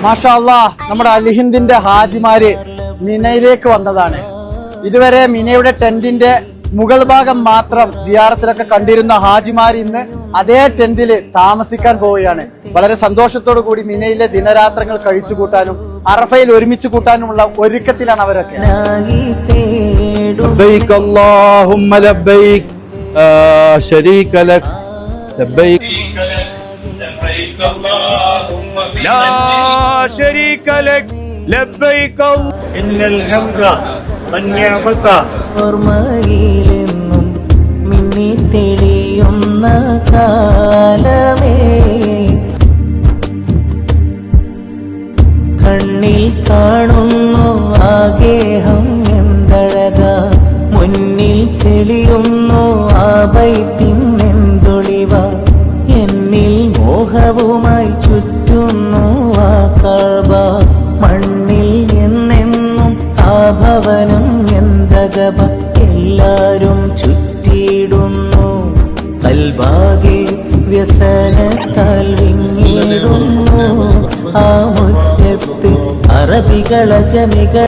മാഷാ അല്ലാഹ്, നമ്മുടെ അൽഹിന്ദിന്റെ ഹാജിമാര് മിനയിലേക്ക് വന്നതാണ്. ഇതുവരെ മിനയുടെ ടെന്റിന്റെ മുകൾ ഭാഗം മാത്രം സിയാറത്തിലൊക്കെ കണ്ടിരുന്ന ഹാജിമാർ ഇന്ന് അതേ ടെന്റില് താമസിക്കാൻ പോവുകയാണ്. വളരെ സന്തോഷത്തോടു കൂടി മിനയിലെ ദിനരാത്രങ്ങൾ കഴിച്ചു കൂട്ടാനും അറഫയിൽ ഒരുമിച്ച് കൂട്ടാനുമുള്ള ഒരുക്കത്തിലാണ് അവരൊക്കെ. ലബ്ബൈക അല്ലാഹുമ്മ ലബ്ബൈക ശരീക ലക് ലബ്ബൈക ലാ ശരീക ലക് ലബ്ബൈക ഇന്നൽ ഹംദ വന്നിഅമത. ഓർമ്മയിലെന്നും മിന്നി തെളിയുന്ന കാലമേ, കണ്ണിൽ കാണുന്നു ആഗേഹം എന്തഴക, മുന്നിൽ തെളിയുന്നു ആ ബൈത്തിനെന്തൊളിവ, എന്നിൽ മോഹവുമായി ചുറ്റുന്നു ആ കഅബ, മണ്ണിൽ എന്നെന്നും ആ ഭവനം എന്തജബ, എല്ലാരും ചുറ്റിയിടുന്നു കൽബാകെ വ്യസനത്താൽ വിങ്ങിടുന്നു ആ മുറ്റത്ത് അറബികള ജമികൾ